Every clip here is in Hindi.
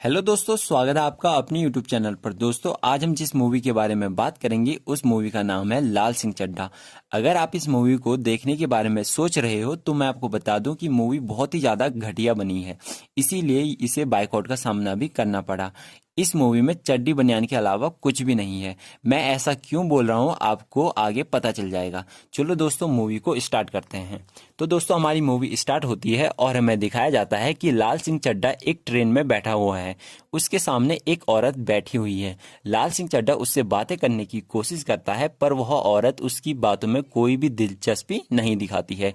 हेलो दोस्तों, स्वागत है आपका अपनी यूट्यूब चैनल पर। दोस्तों, आज हम जिस मूवी के बारे में बात करेंगे उस मूवी का नाम है लाल सिंह चड्ढा। अगर आप इस मूवी को देखने के बारे में सोच रहे हो तो मैं आपको बता दूं कि मूवी बहुत ही ज़्यादा घटिया बनी है, इसीलिए इसे बायकॉट का सामना भी करना पड़ा। इस मूवी में चड्डी बनियान के अलावा कुछ भी नहीं है। मैं ऐसा क्यों बोल रहा हूँ आपको आगे पता चल जाएगा। चलो दोस्तों, मूवी को स्टार्ट करते हैं। तो दोस्तों, हमारी मूवी स्टार्ट होती है और हमें दिखाया जाता है कि लाल सिंह चड्ढा एक ट्रेन में बैठा हुआ है। उसके सामने एक औरत बैठी हुई है। लाल सिंह चड्ढा उससे बातें करने की कोशिश करता है, पर वह औरत उसकी बातों में कोई भी दिलचस्पी नहीं दिखाती है।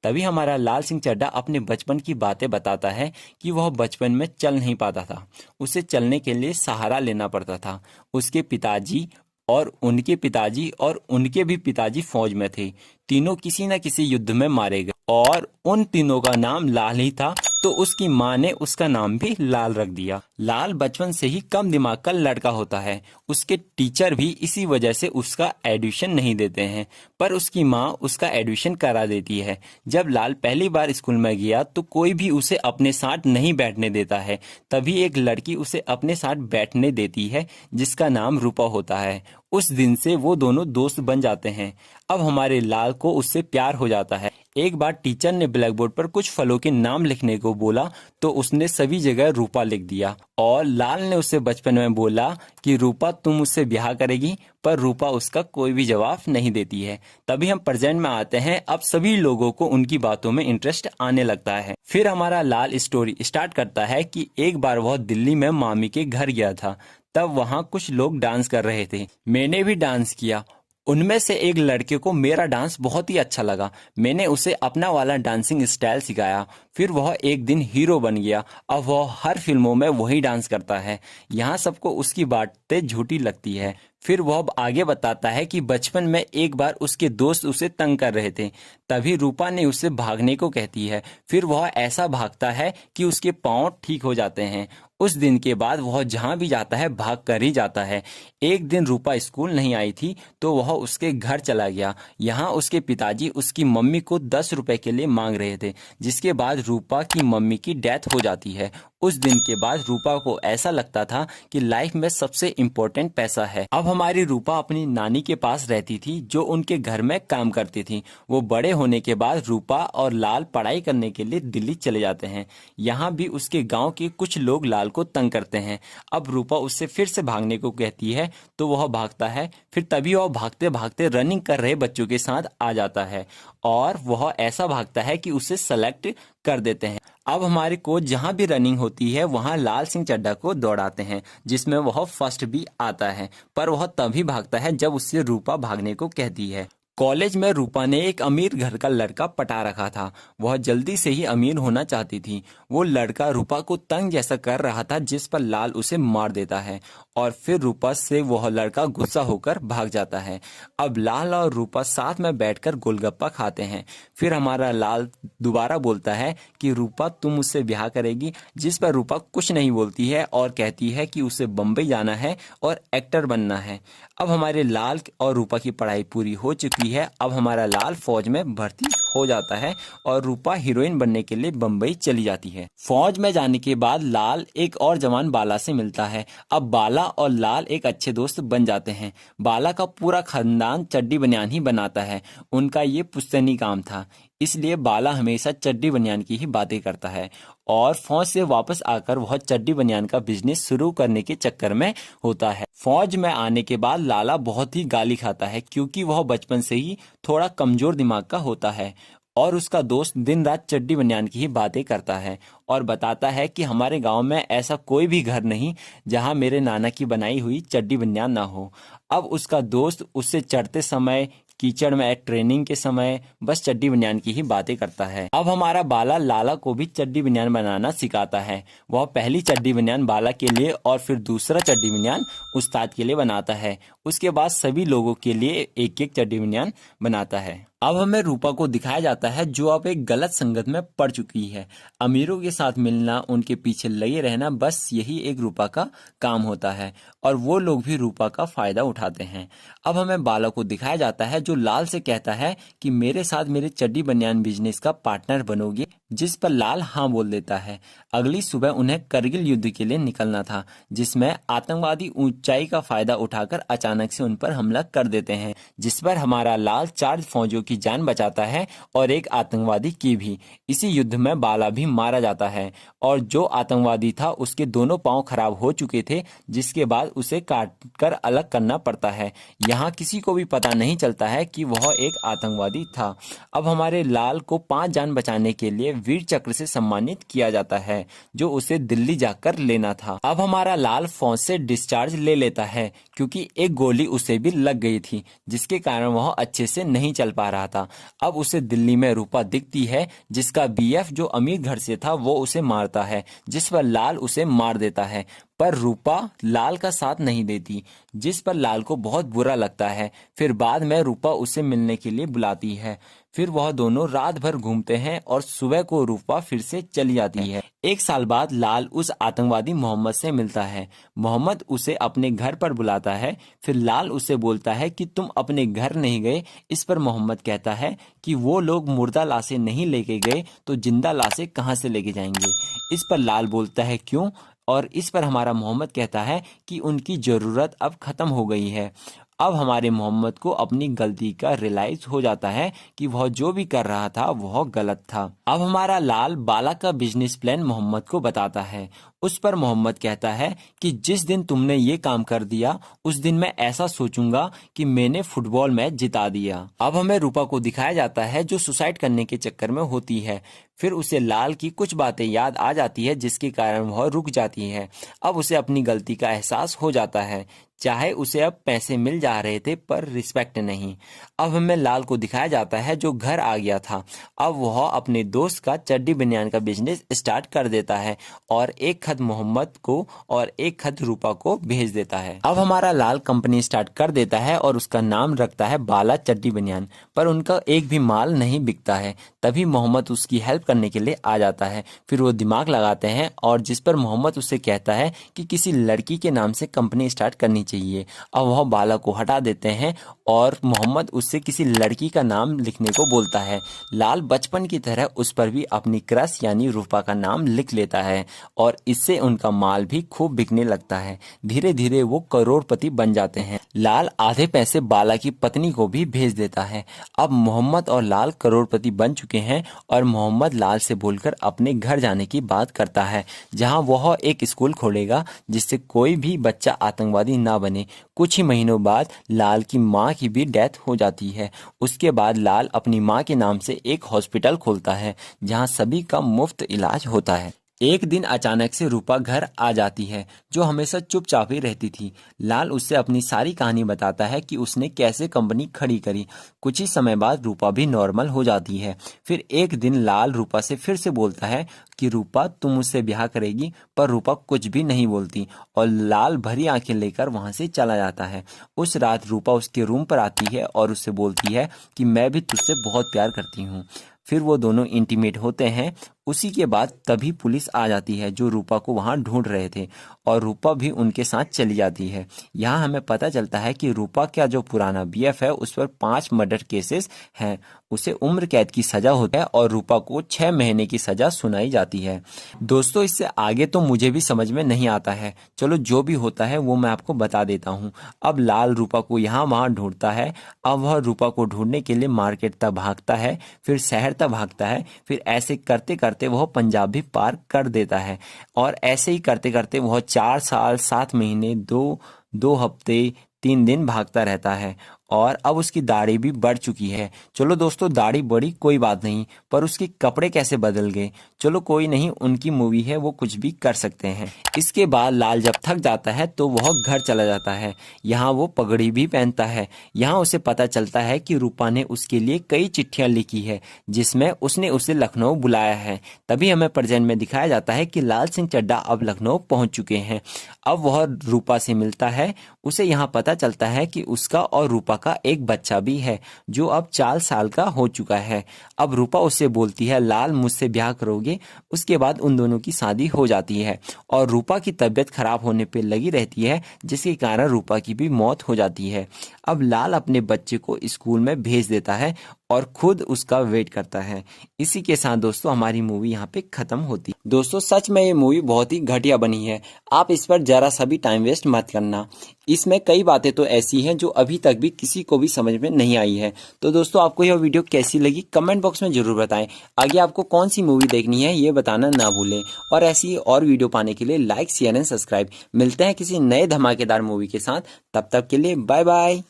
तभी हमारा लाल सिंह चड्ढा अपने बचपन की बातें बताता है कि वह बचपन में चल नहीं पाता था, उसे चलने के लिए सहारा लेना पड़ता था। उसके पिताजी और उनके भी पिताजी फौज में थे। तीनों किसी न किसी युद्ध में मारे गए और उन तीनों का नाम लाल ही था, तो उसकी माँ ने उसका नाम भी लाल रख दिया। लाल बचपन से ही कम दिमाग का लड़का होता है। उसके टीचर भी इसी वजह से उसका एडमिशन नहीं देते हैं, पर उसकी माँ उसका एडमिशन करा देती है। जब लाल पहली बार स्कूल में गया तो कोई भी उसे अपने साथ नहीं बैठने देता है। तभी एक लड़की उसे अपने साथ बैठने देती है, जिसका नाम रूपा होता है। उस दिन से वो दोनों दोस्त बन जाते हैं। अब हमारे लाल को उससे प्यार हो जाता है। एक बार टीचर ने ब्लैक बोर्ड पर कुछ फलों के नाम लिखने को बोला, तो उसने सभी जगह रूपा लिख दिया और लाल ने उससे बचपन में बोला कि रूपा तुम मुझसे ब्याह करेगी, पर रूपा उसका कोई भी जवाब नहीं देती है। तभी हम प्रेजेंट में आते हैं। अब सभी लोगों को उनकी बातों में इंटरेस्ट आने लगता है। फिर हमारा लाल स्टोरी स्टार्ट करता है कि एक बार वह दिल्ली में मामी के घर गया था। तब वहाँ कुछ लोग डांस कर रहे थे। मैंने भी डांस किया। उनमें से एक लड़के को मेरा डांस बहुत ही अच्छा लगा। मैंने उसे अपना वाला डांसिंग स्टाइल सिखाया। फिर वह एक दिन हीरो बन गया। अब वह हर फिल्मों में वही डांस करता है। यहाँ सबको उसकी बातें झूठी लगती है। फिर वह आगे बताता है कि बचपन में एक बार उसके दोस्त उसे तंग कर रहे थे। तभी रूपा ने उसे भागने को कहती है। फिर वह ऐसा भागता है कि उसके पांव ठीक हो जाते हैं। उस दिन के बाद वह जहाँ भी जाता है भाग कर ही जाता है। एक दिन रूपा स्कूल नहीं आई थी, तो वह उसके घर चला गया। यहाँ उसके पिताजी उसकी मम्मी को 10 रुपए के लिए मांग रहे थे, जिसके बाद रूपा की मम्मी की डेथ हो जाती है। उस दिन के बाद रूपा को ऐसा लगता था कि लाइफ में सबसे इम्पोर्टेंट पैसा है। अब हमारी रूपा अपनी नानी के पास रहती थी, जो उनके घर में काम करती थी। वो बड़े होने के बाद रूपा और लाल पढ़ाई करने के लिए दिल्ली चले जाते हैं। यहाँ भी उसके गांव के कुछ लोग लाल को तंग करते हैं। अब रूपा उससे फिर से भागने को कहती है, तो वह भागता है। फिर तभी वह भागते भागते रनिंग कर रहे बच्चों के साथ आ जाता है और वह ऐसा भागता है कि उसे सेलेक्ट कर देते हैं। अब हमारे कोच जहां भी रनिंग होती है वहां लाल सिंह चड्ढा को दौड़ाते हैं, जिसमें वह फर्स्ट भी आता है। पर वह तभी भागता है जब उससे रूपा भागने को कहती है। कॉलेज में रूपा ने एक अमीर घर का लड़का पटा रखा था। वह जल्दी से ही अमीर होना चाहती थी। वो लड़का रूपा को तंग जैसा कर रहा था, जिस पर लाल उसे मार देता है और फिर रूपा से वह लड़का गुस्सा होकर भाग जाता है। अब लाल और रूपा साथ में बैठकर गोलगप्पा खाते हैं। फिर हमारा लाल दोबारा बोलता है कि रूपा तुम मुझसे ब्याह करेगी, जिस पर रूपा कुछ नहीं बोलती है और कहती है कि उसे बम्बई जाना है और एक्टर बनना है। अब हमारे लाल और रूपा की पढ़ाई पूरी हो चुकी है। अब हमारा लाल फौज में भर्ती हो जाता है और रूपा हीरोइन बनने के लिए बम्बई चली जाती है। फौज में जाने के बाद लाल एक और जवान बाला से मिलता है। अब बाला और लाल एक अच्छे दोस्त बन जाते हैं। बाला का पूरा खानदान चड्डी बनियान ही बनाता है। उनका ये पुश्तैनी काम था, इसलिए बाला हमेशा चड्डी बनियान की ही बातें करता है और फौज से वापस आकर वह चड्डी बनियान का बिजनेस शुरू करने के चक्कर में होता है। फौज में आने के बाद लाला बहुत ही गाली खाता है, क्योंकि वह बचपन से ही थोड़ा कमजोर दिमाग का होता है और उसका दोस्त दिन रात चड्डी बनियान की ही बातें करता है और बताता है कि हमारे गांव में ऐसा कोई भी घर नहीं जहां मेरे नाना की बनाई हुई चड्डी बनियान ना हो। अब उसका दोस्त उससे चढ़ते समय, कीचड़ में ट्रेनिंग के समय बस चड्डी बनियान की ही बातें करता है। अब हमारा बाला लाला को भी चड्डी बनियान बनाना सिखाता है। वह पहली चड्डी बनियान बाला के लिए और फिर दूसरा चड्डी बनियान उस्ताद के लिए बनाता है। उसके बाद सभी लोगों के लिए एक एक चड्डी बनियान बनाता है। अब हमें रूपा को दिखाया जाता है, जो अब एक गलत संगत में पड़ चुकी है। अमीरों के साथ मिलना, उनके पीछे लगे रहना, बस यही एक रूपा का काम होता है और वो लोग भी रूपा का फायदा उठाते हैं। अब हमें बाला को दिखाया जाता है, जो लाल से कहता है कि मेरे साथ मेरे चड्डी बनियान बिजनेस का पार्टनर बनोगे, जिस पर लाल हाँ बोल देता है। अगली सुबह उन्हें करगिल युद्ध के लिए निकलना था, जिसमें आतंकवादी ऊंचाई का फायदा उठाकर अचानक से उन पर हमला कर देते हैं, जिस पर हमारा लाल 4 फौजियों की जान बचाता है और एक आतंकवादी की भी। इसी युद्ध में बाला भी मारा जाता है और जो आतंकवादी था उसके दोनों पांव खराब हो चुके थे, जिसके बाद उसे काट कर अलग करना पड़ता है। यहाँ किसी को भी पता नहीं चलता है कि वह एक आतंकवादी था। अब हमारे लाल को 5 जान बचाने के लिए वीर चक्र से सम्मानित किया जाता है, जो उसे दिल्ली जाकर लेना था। अब हमारा लाल फौज से डिस्चार्ज ले लेता है, क्योंकि एक गोली उसे भी लग गई थी, जिसके कारण वह अच्छे से नहीं चल पा रहा था। अब उसे दिल्ली में रूपा दिखती है, जिसका बीएफ जो अमीर घर से था वो उसे मारता है, जिस पर लाल उसे मार देता है। पर रूपा लाल का साथ नहीं देती, जिस पर लाल को बहुत बुरा लगता है। फिर बाद में रूपा उसे मिलने के लिए बुलाती है। फिर वह दोनों रात भर घूमते हैं और सुबह को रूपा फिर से चली जाती है। 1 साल बाद लाल उस आतंकवादी मोहम्मद से मिलता है। मोहम्मद उसे अपने घर पर बुलाता है। फिर लाल उसे बोलता है कि तुम अपने घर नहीं गए। इस पर मोहम्मद कहता है कि वो लोग मुर्दा लाशें नहीं लेके गए तो जिंदा लाशें कहाँ से लेके जाएंगे। इस पर लाल बोलता है क्यों, और इस पर हमारा मोहम्मद कहता है कि उनकी ज़रूरत अब ख़त्म हो गई है। अब हमारे मोहम्मद को अपनी गलती का रियलाइज हो जाता है कि वह जो भी कर रहा था वह गलत था। अब हमारा लाल बाला का बिजनेस प्लान मोहम्मद को बताता है। उस पर मोहम्मद कहता है कि जिस दिन तुमने ये काम कर दिया उस दिन मैं ऐसा सोचूंगा कि मैंने फुटबॉल मैच जिता दिया। अब हमें रूपा को दिखाया जाता है जो सुसाइड करने के चक्कर में होती है। फिर उसे लाल की कुछ बातें याद आ जाती है, जिसके कारण वह रुक जाती है। अब उसे अपनी गलती का एहसास हो जाता है। चाहे उसे अब पैसे मिल जा रहे थे पर रिस्पेक्ट नहीं। अब हमें लाल को दिखाया जाता है जो घर आ गया था। अब वह अपने दोस्त का चड्डी बनियान का बिजनेस स्टार्ट कर देता है और एक खत मोहम्मद को और एक खत रूपा को भेज देता है। अब हमारा लाल कंपनी स्टार्ट कर देता है और उसका नाम रखता है बाला चड्डी बनियान, पर उनका एक भी माल नहीं बिकता है। तभी मोहम्मद उसकी हेल्प करने के लिए आ जाता है। फिर वो दिमाग लगाते हैं और जिस पर मोहम्मद उससे कहता है कि किसी लड़की के नाम से कंपनी स्टार्ट करनी चाहिए। अब वह बाला को हटा देते हैं और मोहम्मद उससे किसी लड़की का नाम लिखने को बोलता है। लाल बचपन की तरह उस पर भी अपनी क्रश यानी रूपा का नाम लिख लेता है और इससे उनका माल भी खूब बिकने लगता है। धीरे धीरे वो करोड़पति बन जाते हैं। लाल आधे पैसे बाला की पत्नी को भी भेज देता है। अब मोहम्मद और लाल करोड़पति बन चुके हैं और मोहम्मद लाल से बोलकर अपने घर जाने की बात करता है, जहां वह एक स्कूल खोलेगा जिससे कोई भी बच्चा आतंकवादी ना बने। कुछ ही महीनों बाद लाल की मां की भी डेथ हो जाती है। उसके बाद लाल अपनी मां के नाम से एक हॉस्पिटल खोलता है जहां सभी का मुफ्त इलाज होता है। एक दिन अचानक से रूपा घर आ जाती है, जो हमेशा चुपचाप ही रहती थी। लाल उससे अपनी सारी कहानी बताता है कि उसने कैसे कंपनी खड़ी करी। कुछ ही समय बाद रूपा भी नॉर्मल हो जाती है। फिर एक दिन लाल रूपा से फिर से बोलता है कि रूपा तुम मुझसे ब्याह करेगी, पर रूपा कुछ भी नहीं बोलती और लाल भरी आंखें लेकर वहां से चला जाता है। उस रात रूपा उसके रूम पर आती है और उससे बोलती है कि मैं भी तुझसे बहुत प्यार करती हूँ। फिर वो दोनों इंटीमेट होते हैं। उसी के बाद तभी पुलिस आ जाती है, जो रूपा को वहां ढूंढ रहे थे, और रूपा भी उनके साथ चली जाती है। यहाँ हमें पता चलता है कि रूपा का जो पुराना बीएफ है उस पर 5 मर्डर केसेस हैं। उसे उम्र कैद की सजा होता है और रूपा को 6 महीने की सजा सुनाई जाती है। दोस्तों, इससे आगे तो मुझे भी समझ में नहीं आता है। चलो जो भी होता है वो मैं आपको बता देता हूँ। अब लाल रूपा को यहाँ वहाँ ढूंढता है। अब वह रूपा को ढूंढने के लिए मार्केट तक भागता है, फिर शहर तक भागता है, फिर ऐसे करते करते वह पंजाब भी पार कर देता है। और ऐसे ही करते करते वह 4 साल 7 महीने 2 हफ्ते 3 दिन भागता रहता है और अब उसकी दाढ़ी भी बढ़ चुकी है। चलो दोस्तों, दाढ़ी बढ़ी कोई बात नहीं, पर उसके कपड़े कैसे बदल गए? चलो कोई नहीं, उनकी मूवी है, वो कुछ भी कर सकते हैं। इसके बाद लाल जब थक जाता है तो वह घर चला जाता है। यहाँ वो पगड़ी भी पहनता है। यहाँ उसे पता चलता है कि रूपा ने उसके लिए कई चिट्ठियां लिखी है जिसमें उसने उसे लखनऊ बुलाया है। तभी हमें प्रेजेंट में दिखाया जाता है कि लाल सिंह चड्ढा अब लखनऊ पहुंच चुके हैं। अब वह रूपा से मिलता है। उसे यहाँ पता चलता है कि उसका और रूपा का एक बच्चा भी है जो अब 4 साल का हो चुका है। अब रूपा उससे बोलती है लाल मुझसे ब्याह करोगे? उसके बाद उन दोनों की शादी हो जाती है और रूपा की तबीयत खराब होने पे लगी रहती है, जिसके कारण रूपा की भी मौत हो जाती है। अब लाल अपने बच्चे को स्कूल में भेज देता है और खुद उसका वेट करता है। इसी के साथ दोस्तों हमारी मूवी यहाँ पे खत्म होती है। दोस्तों सच में ये मूवी बहुत ही घटिया बनी है, आप इस पर जरा सा भी टाइम वेस्ट मत करना। इसमें कई बातें तो ऐसी हैं जो अभी तक भी किसी को भी समझ में नहीं आई है। तो दोस्तों आपको यह वीडियो कैसी लगी कमेंट बॉक्स में जरूर बताएं। आगे आपको कौन सी मूवी देखनी है ये बताना ना भूलें, और ऐसी और वीडियो पाने के लिए लाइक शेयर एंड सब्सक्राइब। मिलते हैं किसी नए धमाकेदार मूवी के साथ, तब तक के लिए बाय बाय।